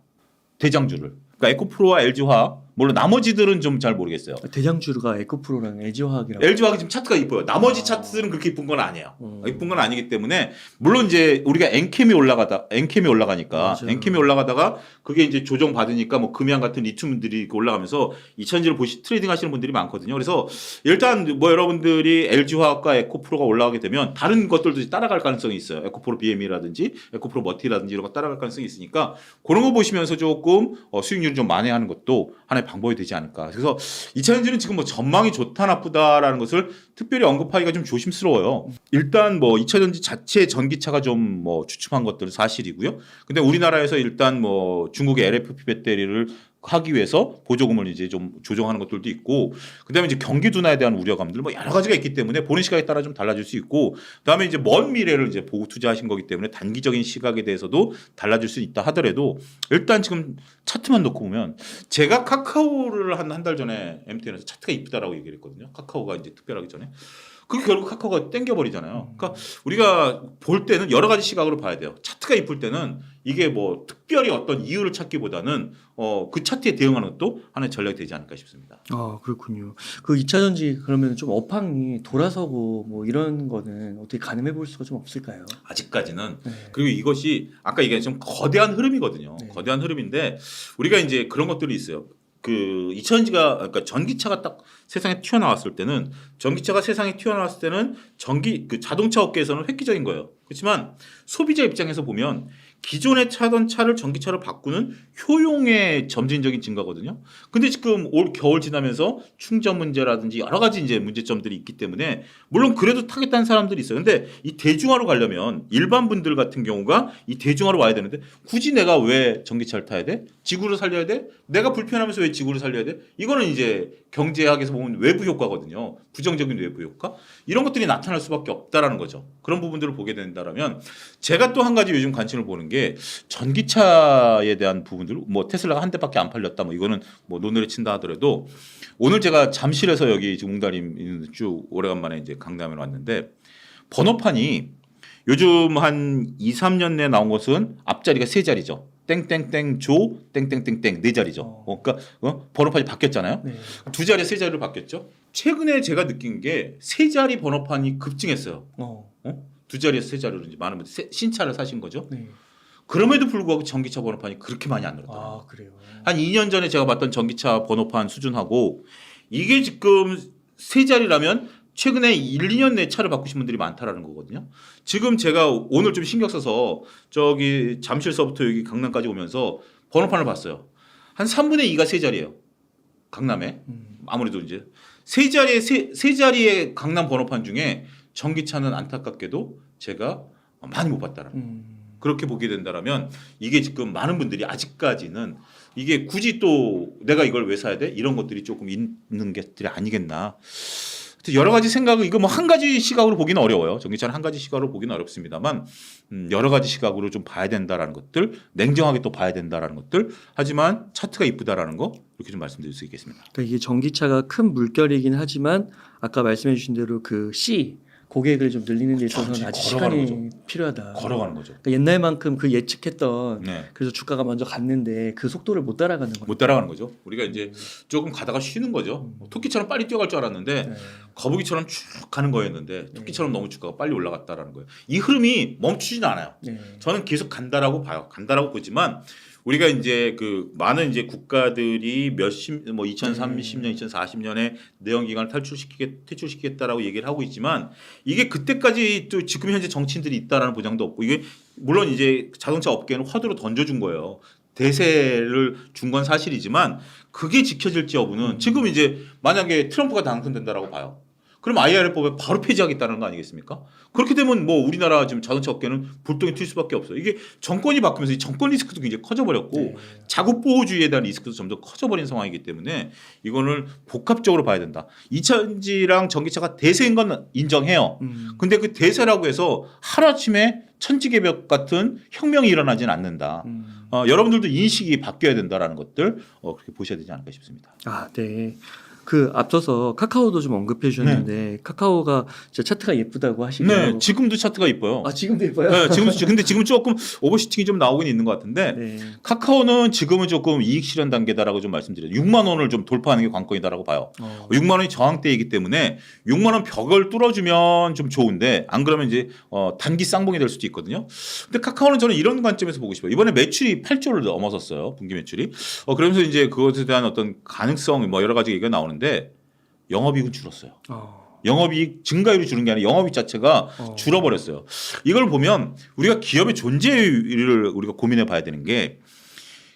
대장주를. 그러니까 에코프로와 LG화학 물론 나머지들은 좀 잘 모르겠어요. 대장주가 에코프로랑 LG화학이라고. LG화학이 지금 차트가 이뻐요. 나머지 차트들은 그렇게 이쁜 건 아니에요. 이쁜 건 아니기 때문에 물론 이제 우리가 엔캠이 올라가니까 맞아요. 엔캠이 올라가다가 그게 이제 조정 받으니까 뭐 금양 같은 리튬들이 올라가면서 2000지를 트레이딩 하시는 분들이 많거든요. 그래서 일단 뭐 여러분들이 LG화학과 에코프로가 올라가게 되면 다른 것들도 따라갈 가능성이 있어요. 에코프로 BM이라든지 에코프로 머티라든지 이런 거 따라갈 가능성이 있으니까 그런 거 보시면서 조금 수익률 좀 만회하는 것도 하나의 방법이 되지 않을까. 그래서 2차전지는 지금 뭐 전망이 좋다 나쁘다라는 것을 특별히 언급하기가 좀 조심스러워요. 일단 뭐 2차전지 자체 전기차가 좀 뭐 주춤한 것들은 사실이고요. 근데 우리나라에서 일단 뭐 중국의 LFP 배터리를 하기 위해서 보조금을 이제 좀 조정하는 것들도 있고, 그다음에 이제 경기 둔화에 대한 우려감들 뭐 여러 가지가 있기 때문에 보는 시각에 따라 좀 달라질 수 있고, 그다음에 이제 먼 미래를 이제 보고 투자하신 거기 때문에 단기적인 시각에 대해서도 달라질 수 있다 하더라도 일단 지금 차트만 놓고 보면, 제가 카카오를 한 달 전에 MTN에서 차트가 이쁘다라고 얘기를 했거든요. 카카오가 이제 특별하기 전에. 그 결국 카카오가 땡겨버리잖아요. 그러니까 우리가 볼 때는 여러 가지 시각으로 봐야 돼요. 차트가 이쁠 때는 이게 뭐 특별히 어떤 이유를 찾기보다는 그 차트에 대응하는 것도 하나의 전략이 되지 않을까 싶습니다. 아 그렇군요. 그 2차전지 그러면 좀 업황이 돌아서고 뭐 이런 거는 어떻게 가늠해 볼 수가 좀 없을까요? 아직까지는. 네. 그리고 이것이 아까 얘기한 좀 거대한 흐름이거든요. 네. 거대한 흐름인데 우리가 이제 그런 것들이 있어요. 그 2000년지가 그러니까 전기차가 딱 세상에 튀어나왔을 때는, 전기차가 세상에 튀어나왔을 때는 그 자동차 업계에서는 획기적인 거예요. 그렇지만 소비자 입장에서 보면 기존에 차던 차를 전기차로 바꾸는 효용의 점진적인 증가거든요. 근데 지금 올 겨울 지나면서 충전 문제라든지 여러 가지 이제 문제점들이 있기 때문에 물론 그래도 타겠다는 사람들이 있어요. 근데 이 대중화로 가려면 일반 분들 같은 경우가 이 대중화로 와야 되는데 굳이 내가 왜 전기차를 타야 돼? 지구를 살려야 돼? 내가 불편하면서 왜 지구를 살려야 돼? 이거는 이제 경제학에서 보면 외부 효과거든요. 부정적인 외부 효과. 이런 것들이 나타날 수밖에 없다라는 거죠. 그런 부분들을 보게 된다라면, 제가 또 한 가지 요즘 관심을 보는 게 전기차에 대한 부분들, 뭐 테슬라가 한 대밖에 안 팔렸다, 뭐 이거는 뭐 논의를 친다 하더라도, 오늘 제가 잠실에서 여기 지금 웅다림 쭉 오래간만에 이제 강남에 왔는데, 번호판이 요즘 한 2, 3년 내에 나온 것은 앞자리가 세 자리죠. 땡땡땡 조 땡땡땡땡 네 자리죠. 그러니까 번호판이 바뀌었잖아요. 네. 두 자리 세 자리로 바뀌었죠. 최근에 제가 느낀 게 세 자리 번호판이 급증했어요. 두 자리에서 세 자리로 이제 많은 분들이 신차를 사신 거죠. 네. 그럼에도 불구하고 전기차 번호판이 그렇게 많이 안 늘었더라고요. 아 그래요. 한 2년 전에 제가 봤던 전기차 번호판 수준하고 이게 지금 세 자리라면 최근에 1, 2년 내에 차를 바꾸신 분들이 많다라는 거거든요. 지금 제가 오늘 좀 신경 써서 저기 잠실서부터 여기 강남까지 오면서 번호판을 봤어요. 한 3분의 2가 세 자리예요. 강남에. 아무래도 이제 세 자리의 강남 번호판 중에 전기차는 안타깝게도 제가 많이 못 봤다라는. 그렇게 보게 된다라면 이게 지금 많은 분들이 아직까지는 이게 굳이 또 내가 이걸 왜 사야 돼? 이런 것들이 조금 있는 것들이 아니겠나. 여러 가지 생각을, 이거 뭐 한 가지 시각으로 보기는 어려워요. 전기차는 한 가지 시각으로 보기는 어렵습니다만 여러 가지 시각으로 좀 봐야 된다라는 것들, 냉정하게 또 봐야 된다라는 것들. 하지만 차트가 이쁘다라는 거 이렇게 좀 말씀드릴 수 있겠습니다. 그러니까 이게 전기차가 큰 물결이긴 하지만 아까 말씀해 주신 대로 그 고객을 좀 늘리는 데 있어서는 아직 시간이 필요하다. 걸어가는 거죠. 그러니까 옛날만큼 그 예측했던 네. 그래서 주가가 먼저 갔는데 그 속도를 못 따라가는 거예요. 못 따라가는 거죠. 우리가 이제 조금 가다가 쉬는 거죠. 토끼처럼 빨리 뛰어갈 줄 알았는데 네. 거북이처럼 쭉 가는 거였는데 토끼처럼 너무 주가가 빨리 올라갔다라는 거예요. 이 흐름이 멈추지는 않아요. 네. 저는 계속 간다라고 봐요. 간다라고 보지만 우리가 이제 그 많은 이제 국가들이 뭐 2030년, 2040년에 내연기관을 퇴출시키겠다라고 얘기를 하고 있지만 이게 그때까지 또 지금 현재 정치인들이 있다라는 보장도 없고, 이게 물론 이제 자동차 업계는 화두로 던져준 거예요. 대세를 준 건 사실이지만 그게 지켜질지 여부는 지금 이제 만약에 트럼프가 당선된다라고 봐요. 그럼 IRA법에 바로 폐지하겠다는 거 아니겠습니까? 그렇게 되면 뭐 우리나라 지금 자동차 업계는 불똥이 튈 수밖에 없어요. 이게 정권이 바뀌면서 이 정권 리스크도 굉장히 커져버렸고 네. 자국 보호주의에 대한 리스크도 점점 커져버린 상황이기 때문에 이거는 복합적으로 봐야 된다. 2차전지랑 전기차가 대세인 건 인정해요. 근데 그 대세라고 해서 하루아침에 천지개벽 같은 혁명이 일어나지는 않는다. 여러분들도 인식이 바뀌어야 된다라는 것들 그렇게 보셔야 되지 않을까 싶습니다. 아, 네. 그 앞서서 카카오도 좀 언급해 주셨는데 카카오가 진짜 차트가 예쁘다고 하시고. 네, 지금도 차트가 이뻐요. 아, 지금도 예뻐요? 네, 근데 지금 조금 오버슈팅이 좀 나오긴 있는 것 같은데 네. 카카오는 지금은 조금 이익 실현 단계다라고 좀 말씀드려요. 6만 원을 좀 돌파하는 게 관건이다라고 봐요. 6만 원이 저항대이기 때문에 6만 원 벽을 뚫어주면 좀 좋은데 안 그러면 이제 단기 쌍봉이 될 수도 있거든요. 근데 카카오는 저는 이런 관점에서 보고 싶어요. 이번에 매출이 8조를 넘어섰어요. 분기 매출이. 그러면서 이제 그것에 대한 어떤 가능성 뭐 여러 가지 얘기가 나오는데 영업이익은 줄었어요. 영업이익 증가율이 줄은 게 아니라 영업이익 자체가 줄어버렸어요. 이걸 보면 우리가 기업의 존재를 우리가 고민해 봐야 되는 게,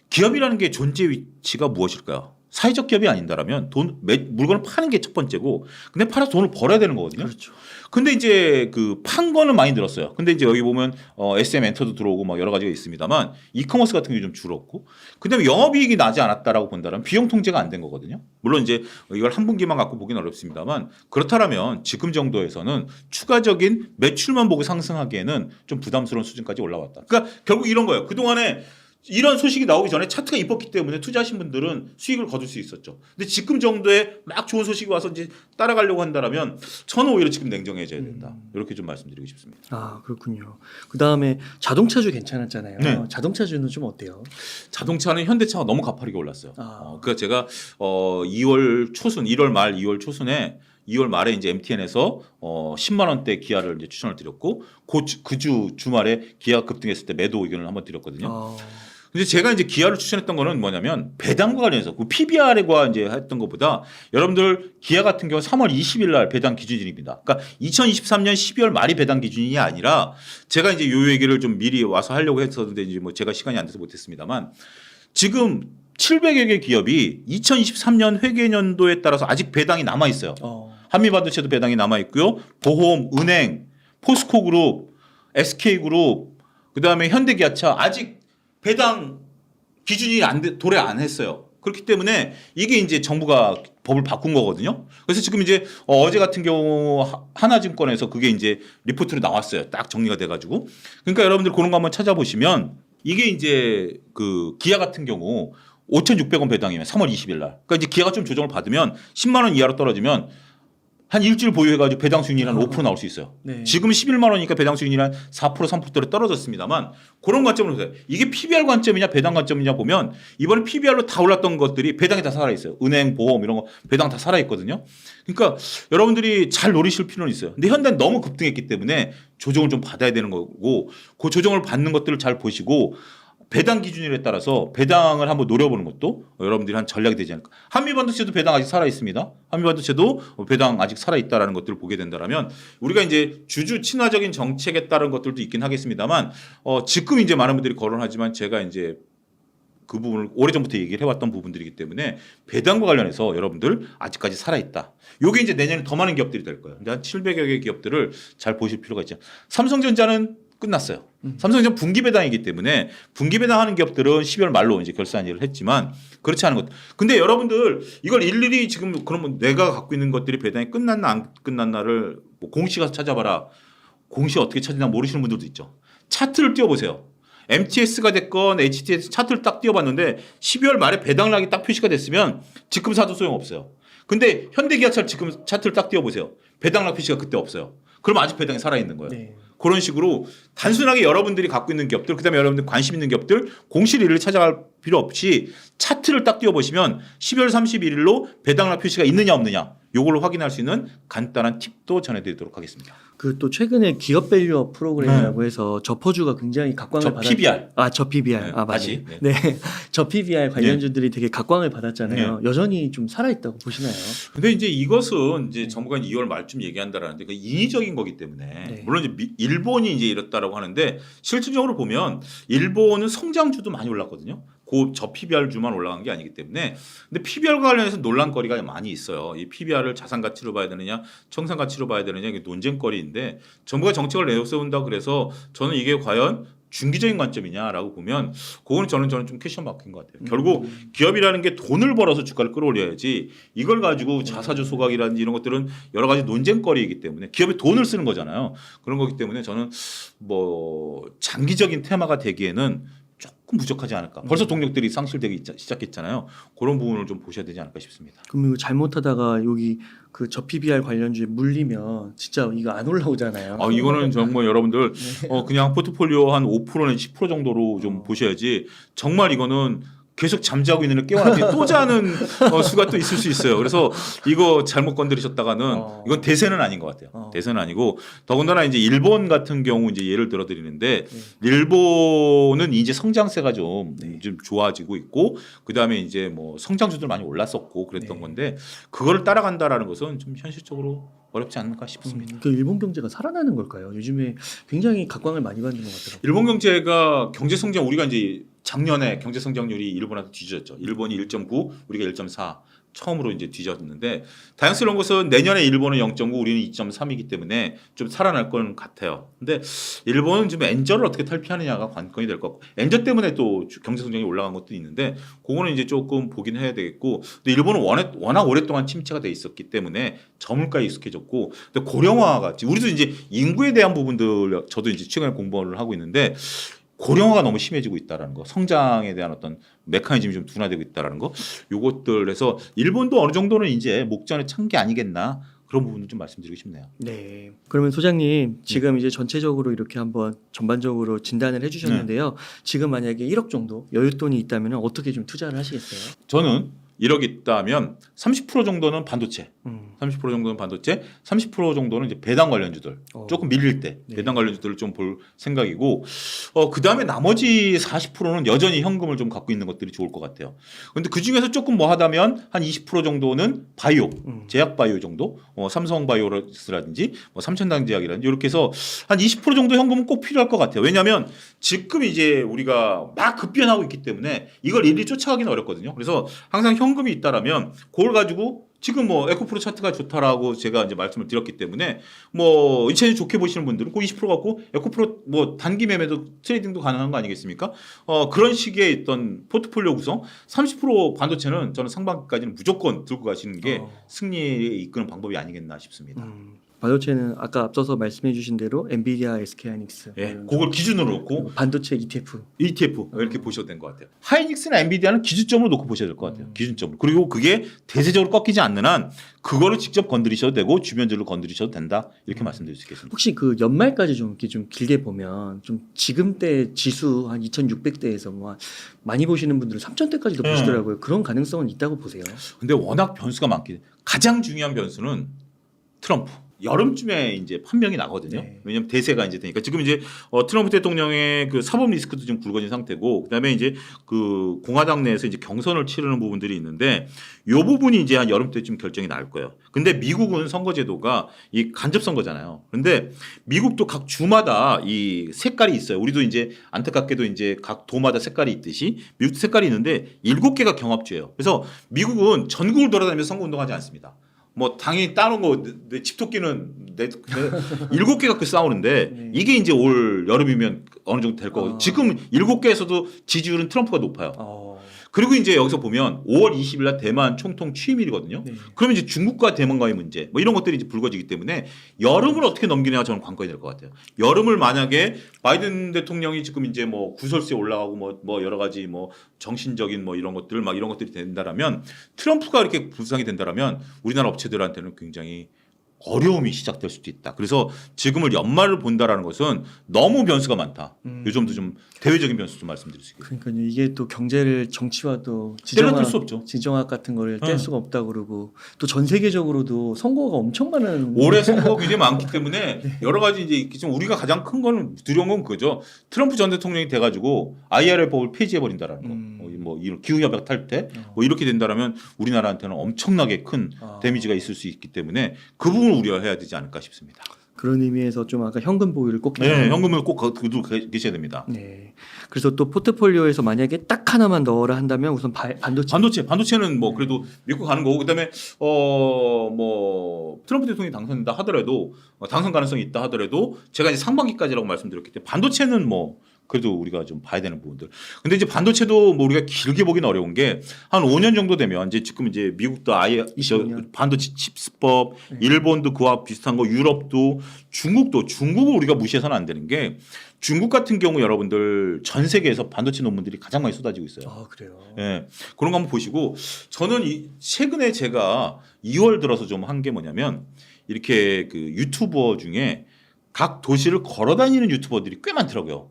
기업이라는 게 존재 위치가 무엇일까요? 사회적 기업이 아닌다라면 물건을 파는 게 첫 번째고, 근데 팔아서 돈을 벌어야 되는 거거든요. 그렇죠. 근데 이제 그 판 거는 많이 늘었어요. 근데 이제 여기 보면 SM 엔터도 들어오고 막 여러 가지가 있습니다만 이커머스 같은 게 좀 줄었고, 그다음에 영업이익이 나지 않았다라고 본다면 비용 통제가 안 된 거거든요. 물론 이제 이걸 한 분기만 갖고 보기는 어렵습니다만, 그렇다면 지금 정도에서는 추가적인 매출만 보고 상승하기에는 좀 부담스러운 수준까지 올라왔다. 그러니까 결국 이런 거예요. 그 동안에 이런 소식이 나오기 전에 차트가 이뻤기 때문에 투자하신 분들은 수익을 거둘 수 있었죠. 근데 지금 정도에 막 좋은 소식이 와서 이제 따라가려고 한다라면 저는 오히려 지금 냉정해져야 된다. 이렇게 좀 말씀드리고 싶습니다. 아 그렇군요. 그 다음에 자동차주 괜찮았잖아요. 네. 자동차주는 좀 어때요? 자동차는 현대차가 너무 가파르게 올랐어요. 아. 그러니까 제가 2월 초순, 1월 말, 2월 초순에 2월 말에 이제 MTN에서 10만 원대 기아를 이제 추천을 드렸고, 그 주말에 기아 급등했을 때 매도 의견을 한번 드렸거든요. 근데 제가 이제 기아를 추천했던 거는 뭐냐면 배당과 관련해서 그 PBR과 이제 했던 것보다, 여러분들 기아 같은 경우 3월 20일 날 배당 기준일입니다. 그러니까 2023년 12월 말이 배당 기준이 아니라, 제가 이제 요 얘기를 좀 미리 와서 하려고 했었는데 이제 뭐 제가 시간이 안 돼서 못했습니다만, 지금 700여 개 기업이 2023년 회계연도에 따라서 아직 배당이 남아 있어요. 한미반도체도 배당이 남아 있고요. 보험, 은행, 포스코그룹, SK그룹, 그다음에 현대기아차 아직 배당 기준이 도래 안 했어요. 그렇기 때문에 이게 이제 정부가 법을 바꾼 거거든요. 그래서 지금 이제 어제 같은 경우 하나증권에서 그게 이제 리포트로 나왔어요. 딱 정리가 돼가지고. 그러니까 여러분들 그런 거 한번 찾아보시면, 이게 이제 그 기아 같은 경우 5,600원 배당이면 3월 20일 날. 그러니까 이제 기아가 좀 조정을 받으면 10만 원 이하로 떨어지면 한 일주일 보유해가지고 배당 수익률이 한 5% 나올 수 있어요. 네. 지금 11만 원이니까 배당 수익률이 한 4% 3%로 떨어졌습니다만, 그런 관점으로 보세요. 이게 PBR 관점이냐 배당 관점이냐 보면, 이번에 PBR로 다 올랐던 것들이 배당이 다 살아있어요. 은행, 보험 이런 거 배당 다 살아있거든요. 그러니까 여러분들이 잘 노리실 필요는 있어요. 근데 현대는 너무 급등했기 때문에 조정을 좀 받아야 되는 거고, 그 조정을 받는 것들을 잘 보시고 배당 기준일에 따라서 배당을 한번 노려보는 것도 여러분들이 한 전략이 되지 않을까. 한미반도체도 배당 아직 살아 있습니다. 한미반도체도 배당 아직 살아 있다라는 것들을 보게 된다라면, 우리가 이제 주주 친화적인 정책에 따른 것들도 있긴 하겠습니다만, 지금 이제 많은 분들이 거론하지만 제가 이제 그 부분을 오래전부터 얘기를 해왔던 부분들이기 때문에, 배당과 관련해서 여러분들 아직까지 살아있다. 요게 이제 내년에 더 많은 기업들이 될 거예요. 근데 한 700여 개의 기업들을 잘 보실 필요가 있죠. 삼성전자는 끝났어요. 삼성전자 분기 배당이기 때문에, 분기 배당하는 기업들은 12월 말로 이제 결산일을 했지만, 그렇지 않은 것. 근데 여러분들 이걸 일일이 지금 그러면 내가 갖고 있는 것들이 배당이 끝났나 안 끝났나를 뭐 공시 가서 찾아봐라. 공시 어떻게 찾으나 모르시는 분들도 있죠. 차트를 띄워보세요. MTS가 됐건 HTS 차트를 딱 띄워봤는데 12월 말에 배당락이 딱 표시가 됐으면 지금 사도 소용없어요. 근데 현대기아차 지금 차트를 딱 띄워보세요. 배당락 표시가 그때 없어요. 그럼 아직 배당이 살아있는 거예요. 네. 그런 식으로 단순하게 여러분들이 갖고 있는 기업들, 그다음에 여러분들 관심 있는 기업들 공시일을 찾아갈 필요 없이 차트를 딱 띄워보시면 12월 31일로 배당락 표시가 있느냐 없느냐, 요걸로 확인할 수 있는 간단한 팁도 전해드리도록 하겠습니다. 그 또 최근에 기업 밸류업 프로그램이라고 해서 저퍼주가 굉장히 각광을 저 PBR. 저 PBR. 네, 맞아요. 다시. 네. 저 PBR 관련주들이 되게 각광을 받았잖아요. 여전히 좀 살아있다고 보시나요? 근데 이제 이것은 이제 정부가 2월 말쯤 얘기한다라는데, 그 인위적인 거기 때문에, 네. 물론 이제 일본이 이제 이렇다라고 하는데, 실질적으로 보면 일본은 성장주도 많이 올랐거든요. 저 PBR주만 올라간 게 아니기 때문에. 근데 PBR과 관련해서 논란거리가 많이 있어요. 이 PBR을 자산 가치로 봐야 되느냐, 청산 가치로 봐야 되느냐, 이게 논쟁거리인데, 정부가 정책을 내세운다 그래서 저는 이게 과연 중기적인 관점이냐라고 보면, 그거는 저는 좀 퀘션 마크인 것 같아요. 결국 기업이라는 게 돈을 벌어서 주가를 끌어올려야지, 이걸 가지고 자사주 소각이라든지 이런 것들은 여러 가지 논쟁거리이기 때문에, 기업이 돈을 쓰는 거잖아요. 그런 거기 때문에 저는 뭐 장기적인 테마가 되기에는 조금 부족하지 않을까. 벌써 동력들이 상실되기 시작했잖아요. 그런 부분을 좀 보셔야 되지 않을까 싶습니다. 그럼 이거 잘못하다가 여기 그 저 PBR 관련주에 물리면 진짜 이거 안 올라오잖아요. 이거는 정말 여러분들 그냥 포트폴리오 한 5% 내지 10% 정도로 좀 보셔야지, 정말 이거는 계속 잠자고 있는 애 깨워놨더니 또 자는 수가 또 있을 수 있어요. 그래서 이거 잘못 건드리셨다가는 이건 대세는 아닌 것 같아요. 대세는 아니고, 더군다나 이제 일본 같은 경우 이제 예를 들어드리는데, 일본은 이제 성장세가 좀 좋아지고 있고, 그 다음에 이제 뭐 성장주들 많이 올랐었고 그랬던 건데, 그거를 따라간다라는 것은 좀 현실적으로 어렵지 않을까 싶습니다. 그 일본 경제가 살아나는 걸까요? 요즘에 굉장히 각광을 많이 받는 것 같더라고요. 일본 경제가 경제 성장 우리가 이제 작년에 경제 성장률이 일본한테 뒤졌죠. 일본이 1.9, 우리가 1.4 처음으로 이제 뒤졌는데 다행스러운 것은 내년에 일본은 0.9, 우리는 2.3이기 때문에 좀 살아날 건 같아요. 근데 일본은 지금 엔저를 어떻게 탈피하느냐가 관건이 될 것 같고 엔저 때문에 또 경제 성장이 올라간 것도 있는데 그거는 이제 조금 보긴 해야 되겠고 근데 일본은 워낙 오랫동안 침체가 돼 있었기 때문에 저물가에 익숙해졌고 근데 고령화가 우리도 이제 인구에 대한 부분들 저도 이제 최근에 공부를 하고 있는데 고령화가 너무 심해지고 있다라는 거, 성장에 대한 어떤 메커니즘이 좀 둔화되고 있다라는 거, 요것들에서 일본도 어느 정도는 이제 목전에 찬 게 아니겠나 그런 부분을 좀 말씀드리고 싶네요. 네. 그러면 소장님 지금 이제 전체적으로 이렇게 한번 전반적으로 진단을 해주셨는데요. 지금 만약에 1억 정도 여윳돈이 있다면 어떻게 좀 투자를 하시겠어요? 저는 1억 있다면 30% 정도는 반도체, 30% 정도는 반도체, 30% 정도는 이제 배당 관련주들 조금 밀릴 때 네. 배당 관련주들을 좀 볼 생각이고 그 다음에 나머지 40%는 여전히 현금을 좀 갖고 있는 것들이 좋을 것 같아요. 그런데 그 중에서 조금 뭐 하다면 한 20% 정도는 바이오, 제약 바이오 정도, 삼성 바이오로스라든지 뭐 삼천당 제약이라든지 이렇게 해서 한 20% 정도 현금은 꼭 필요할 것 같아요. 왜냐하면 지금 이제 우리가 막 급변하고 있기 때문에 이걸 일일이 쫓아가기는 어렵거든요. 그래서 항상 현금이 있다라면 그걸 가지고 지금 뭐 에코프로 차트가 좋다라고 제가 이제 말씀을 드렸기 때문에 뭐 이체는 좋게 보시는 분들은 그 20% 갖고 에코프로 뭐 단기 매매도 트레이딩도 가능한 거 아니겠습니까? 그런 식의 있던 포트폴리오 구성 30% 반도체는 저는 상반기까지는 무조건 들고 가시는 게 승리에 이끄는 방법이 아니겠나 싶습니다. 반도체는 아까 앞서서 말씀해주신 대로 엔비디아, SK하이닉스, 예, 그걸 기준으로 놓고 반도체 ETF. ETF 이렇게 보셔도 된 것 같아요. 하이닉스나 엔비디아는 기준점으로 놓고 보셔야 될 것 같아요. 기준점으로. 그리고 그게 대세적으로 꺾이지 않는 한 그거를 직접 건드리셔도 되고 주변적으로 건드리셔도 된다. 이렇게 말씀드릴 수 있겠습니다. 혹시 그 연말까지 좀 이렇게 좀 길게 보면 좀 지금대 지수 한 2,600대에서 뭐 많이 보시는 분들은 3,000대까지도 보시더라고요. 그런 가능성은 있다고 보세요. 근데 워낙 변수가 많기 때문에 가장 중요한 변수는 트럼프. 여름쯤에 이제 판명이 나거든요. 네. 왜냐하면 대세가 이제 되니까 지금 이제 트럼프 대통령의 그 사법 리스크도 좀 굵어진 상태고, 그다음에 이제 그 공화당 내에서 이제 경선을 치르는 부분들이 있는데, 요 부분이 이제 한 여름 때쯤 결정이 날 거예요. 근데 미국은 선거제도가 이 간접 선거잖아요. 그런데 미국도 각 주마다 이 색깔이 있어요. 우리도 이제 안타깝게도 이제 각 도마다 색깔이 있듯이 미국도 색깔이 있는데 7개가 경합주예요. 그래서 미국은 전국을 돌아다니면서 선거 운동하지 않습니다. 뭐 당연히 따놓은 거 내 집토끼는 내 7개 갖고 싸우는데 네. 이게 이제 올 여름이면 어느 정도 될 거고 지금 7개에서도 지지율은 트럼프가 높아요. 그리고 이제 여기서 보면 5월 20일 날 대만 총통 취임일이거든요. 네. 그러면 이제 중국과 대만과의 문제 뭐 이런 것들이 이제 불거지기 때문에 여름을 어떻게 넘기냐가 저는 관건이 될 것 같아요. 여름을 만약에 바이든 대통령이 지금 이제 뭐 구설수에 올라가고 뭐 여러 가지 뭐 정신적인 뭐 이런 것들 막 이런 것들이 된다라면 트럼프가 이렇게 부상이 된다라면 우리나라 업체들한테는 굉장히 어려움이 시작될 수도 있다. 그래서 지금을 연말을 본다라는 것은 너무 변수가 많다. 요 점도 좀 대외적인 변수 좀 말씀드릴 수 있겠습니다. 그러니까요. 이게 또 경제를 정치와 또 뗄 수 없죠. 지정학 같은 거를 뗄 수가 없다고 그러고 또 전 세계적으로도 선거가 엄청 많은 올해 선거가 굉장히 많기 때문에 여러 가지 이제 지금 우리가 가장 큰 거는 두려운 건 그거죠. 트럼프 전 대통령이 돼가지고 IRA 법을 폐지해 버린다라는 거. 뭐 이런 기후협약 탈퇴 뭐 이렇게 된다라면 우리나라한테는 엄청나게 큰 데미지가 있을 수 있기 때문에 그 부분을 우려해야 되지 않을까 싶습니다. 그런 의미에서 좀 아까 현금 보유를 꼭 네, 현금을 꼭 두고 계셔야 됩니다. 네. 그래서 또 포트폴리오에서 만약에 딱 하나만 넣어라 한다면 우선 반도체는 뭐 그래도 믿고 가는 거고 그다음에 뭐 트럼프 대통령이 당선된다 하더라도 당선 가능성이 있다 하더라도 제가 이제 상반기까지라고 말씀드렸기 때문에 반도체는 뭐 그래도 우리가 좀 봐야 되는 부분들. 근데 이제 반도체도 뭐 우리가 길게 보기는 어려운 게 한 5년 정도 되면 이제 지금 이제 미국도 아예 반도체 칩스법, 일본도 그와 비슷한 거, 유럽도 중국을 우리가 무시해서는 안 되는 게 중국 같은 경우 여러분들 전 세계에서 반도체 논문들이 가장 많이 쏟아지고 있어요. 아, 그래요. 예. 그런 거 한번 보시고 저는 최근에 제가 2월 들어서 좀 한 게 뭐냐면 이렇게 그 유튜버 중에 각 도시를 걸어다니는 유튜버들이 꽤 많더라고요.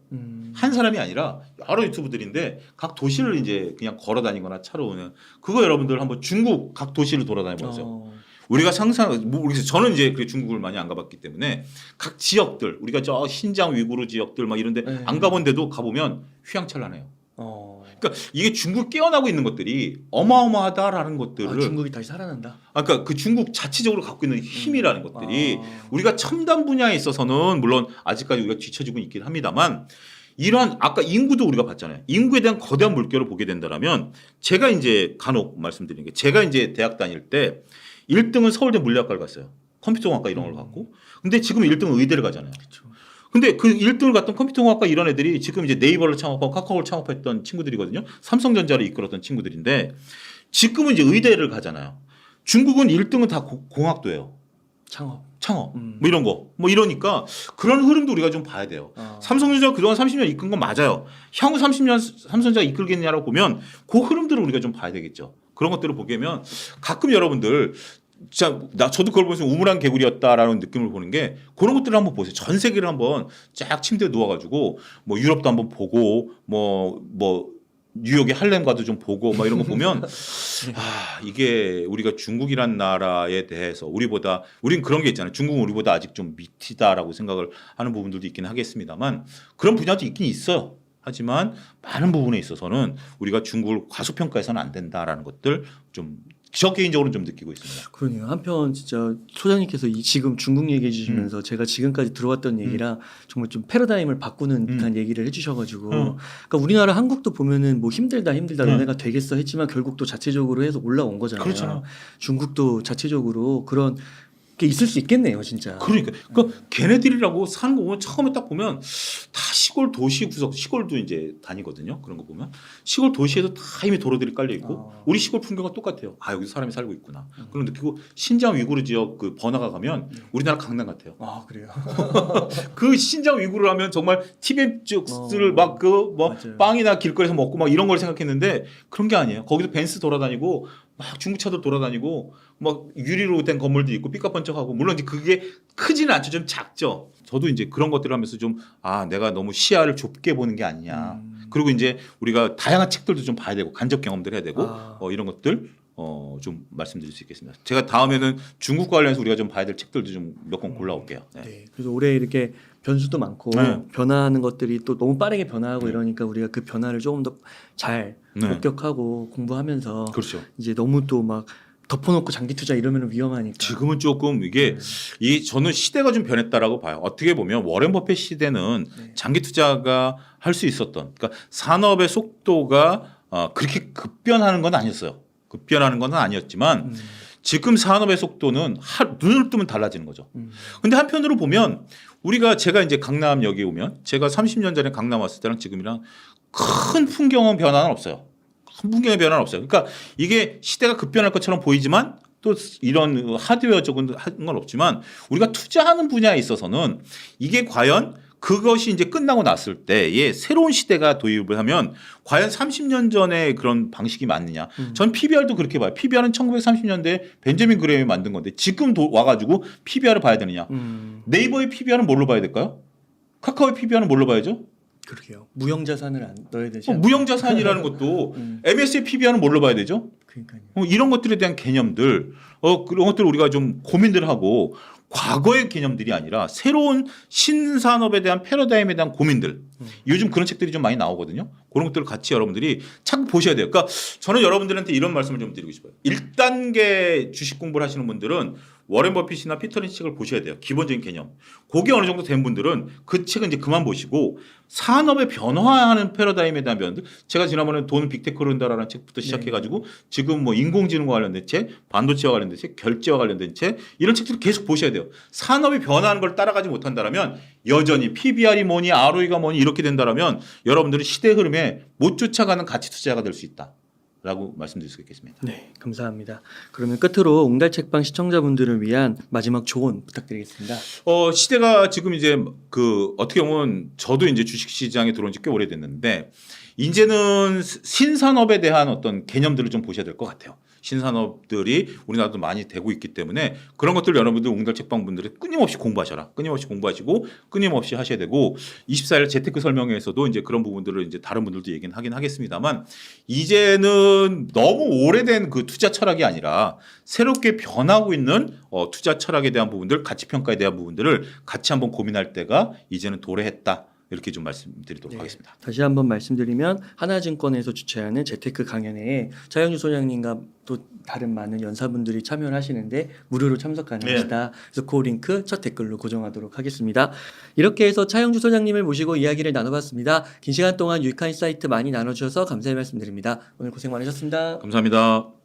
한 사람이 아니라 여러 유튜브들인데 각 도시를 이제 그냥 걸어다니거나 차로 오는 그거 여러분들 한번 중국 각 도시를 돌아다녀 보세요. 우리가 저는 이제 그 중국을 많이 안 가봤기 때문에 각 지역들 우리가 저 신장 위구르 지역들 막 이런데 안 가본 데도 가보면 휘황찬란해요. 그러니까 이게 중국 깨어나고 있는 것들이 어마어마하다라는 것들을 중국이 다시 살아난다. 그러니까 그 중국 자체적으로 갖고 있는 힘이라는 것들이 우리가 첨단 분야에 있어서는 물론 아직까지 우리가 뒤처지고 있긴 합니다만 이러한 아까 인구도 우리가 봤잖아요. 인구에 대한 거대한 물결을 보게 된다라면 제가 이제 간혹 말씀드리는 게 제가 이제 대학 다닐 때 1등은 서울대 물리학과를 갔어요. 컴퓨터공학과 이런 걸 갖고. 근데 지금 1등은 의대를 가잖아요. 그렇죠. 근데 그 1등을 갔던 컴퓨터공학과 이런 애들이 지금 이제 네이버를 창업하고 카카오를 창업했던 친구들이거든요. 삼성전자를 이끌었던 친구들인데 지금은 이제 의대를 가잖아요. 중국은 1등은 다 공학도예요. 창업 뭐 이런 거 뭐 이러니까 그런 흐름도 우리가 좀 봐야 돼요. 삼성전자가 그동안 30년 이끈 건 맞아요. 향후 30년 삼성전자가 이끌겠냐라고 보면 그 흐름들을 우리가 좀 봐야 되겠죠. 그런 것들을 보게 되면 가끔 여러분들 진짜 저도 그걸 보면서 우물안 개구리였다라는 느낌을 보는 게 그런 것들을 한번 보세요. 전 세계를 한번 쫙 침대에 누워가지고 뭐 유럽도 한번 보고 뭐 뉴욕의 할렘가도 좀 보고 막 이런 거 보면 이게 우리가 중국이란 나라에 대해서 우린 그런 게 있잖아요. 중국은 우리보다 아직 좀 밑이다라고 생각을 하는 부분들도 있긴 하겠습니다만 그런 분야도 있긴 있어요. 하지만 많은 부분에 있어서는 우리가 중국을 과소평가해서는 안 된다라는 것들 좀 저 개인적으로는 좀 느끼고 있습니다. 그러네요. 한편 진짜 소장님께서 지금 중국 얘기해 주시면서 제가 지금까지 들어왔던 얘기랑 정말 좀 패러다임을 바꾸는 듯한 얘기를 해주셔가지고 그러니까 우리나라 한국도 보면은 뭐 힘들다 너네가 되겠어 했지만 결국 또 자체적으로 해서 올라온 거잖아요. 그렇잖아. 중국도 자체적으로 그런 게 있을 수 있겠네요, 진짜. 그러니까 걔네들이라고 사는 거 보면 처음에 딱 보면 다 시골 도시 구석 시골도 이제 다니거든요. 그런 거 보면 시골 도시에도 다 이미 도로들이 깔려 있고 우리 시골 풍경과 똑같아요. 여기 사람이 살고 있구나. 그런 느끼고 신장 위구르 지역 그 번화가 가면 우리나라 강남 같아요. 그래요. 그 신장 위구르 하면 정말 티베트를 막 빵이나 길거리에서 먹고 막 이런 걸 생각했는데 그런 게 아니에요. 거기도 벤츠 돌아다니고 막 중국차도 돌아다니고 막 유리로 된 건물도 있고 삐까번쩍하고 물론 이제 그게 크지는 않죠. 좀 작죠. 저도 이제 그런 것들을 하면서 좀 내가 너무 시야를 좁게 보는 게 아니냐. 그리고 이제 우리가 다양한 책들도 좀 봐야 되고 간접 경험들 해야 되고 이런 것들 좀 말씀드릴 수 있겠습니다. 제가 다음에는 중국과 관련해서 우리가 좀 봐야 될 책들도 좀 몇 권 골라올게요. 네. 그래서 올해 이렇게 변수도 많고 변화하는 것들이 또 너무 빠르게 변화하고 이러니까 우리가 그 변화를 조금 더 잘 목격하고 공부하면서 그렇죠. 이제 너무 또 막 덮어놓고 장기 투자 이러면 위험하니까. 지금은 조금 이게 저는 시대가 좀 변했다라고 봐요. 어떻게 보면 워렌 버핏 시대는 장기 투자가 할 수 있었던 그러니까 산업의 속도가 그렇게 급변하는 건 아니었어요. 급변하는 건 아니었지만 지금 산업의 속도는 눈을 뜨면 달라지는 거죠. 근데 한편으로 보면 제가 이제 강남역에 오면 제가 30년 전에 강남 왔을 때랑 지금이랑 큰 풍경은 변화는 없어요. 큰 풍경의 변화는 없어요. 그러니까 이게 시대가 급변할 것처럼 보이지만 또 이런 하드웨어적인 건 없지만 우리가 투자하는 분야에 있어서는 이게 과연 그것이 이제 끝나고 났을 때에 새로운 시대가 도입을 하면 과연 30년 전에 그런 방식이 맞느냐. 전 PBR도 그렇게 봐요. PBR은 1930년대에 벤저민 그레임이 만든 건데 지금 와가지고 PBR을 봐야 되느냐. 네이버의 PBR은 뭘로 봐야 될까요? 카카오의 PBR은 뭘로 봐야죠? 그러게요. 무형자산을 안 넣어야 되지. 무형자산이라는 것도 MS의 PBR은 뭘로 봐야 되죠? 그러니까요. 이런 것들에 대한 개념들 그런 것들 우리가 좀 고민들 하고 과거의 개념들이 아니라 새로운 신산업에 대한 패러다임에 대한 고민들 요즘 그런 책들이 좀 많이 나오거든요. 그런 것들을 같이 여러분들이 참 보셔야 돼요. 그러니까 저는 여러분들한테 이런 말씀을 좀 드리고 싶어요. 1단계 주식 공부를 하시는 분들은 워렌 버핏이나 피터 린치 책을 보셔야 돼요. 기본적인 개념. 그게 어느 정도 된 분들은 그 책은 이제 그만 보시고 산업의 변화하는 패러다임에 대한 변화들. 제가 지난번에 돈 빅테크로 한다라는 책부터 시작해가지고 지금 뭐 인공지능과 관련된 책, 반도체와 관련된 책, 결제와 관련된 책 이런 책들을 계속 보셔야 돼요. 산업이 변화하는 걸 따라가지 못한다라면 여전히 PBR이 뭐니 ROE가 뭐니 이렇게 된다라면 여러분들은 시대 흐름에 못 쫓아가는 가치 투자가 될 수 있다. 라고 말씀드릴 수 있겠습니다. 네, 감사합니다. 그러면 끝으로 옹달책방 시청자분들을 위한 마지막 조언 부탁드리겠습니다. 시대가 지금 이제 어떻게 보면 저도 이제 주식시장에 들어온 지 꽤 오래됐는데 이제는 신산업에 대한 어떤 개념들을 좀 보셔야 될 것 같아요. 신산업들이 우리나라도 많이 되고 있기 때문에 그런 것들 여러분들 옹달책방 분들이 끊임없이 공부하셔라. 끊임없이 공부하시고 끊임없이 하셔야 되고 24일 재테크 설명회에서도 이제 그런 부분들을 이제 다른 분들도 얘기는 하긴 하겠습니다만 이제는 너무 오래된 그 투자 철학이 아니라 새롭게 변하고 있는 투자 철학에 대한 부분들, 가치 평가에 대한 부분들을 같이 한번 고민할 때가 이제는 도래했다. 이렇게 좀 말씀드리도록 네. 하겠습니다. 다시 한번 말씀드리면 하나증권에서 주최하는 재테크 강연회에 차영주 소장님과 또 다른 많은 연사분들이 참여를 하시는데 무료로 참석 가능하시다. 그래서 그 링크 첫 댓글로 고정하도록 하겠습니다. 이렇게 해서 차영주 소장님을 모시고 이야기를 나눠봤습니다. 긴 시간 동안 유익한 인사이트 많이 나눠주셔서 감사의 말씀드립니다. 오늘 고생 많으셨습니다. 감사합니다.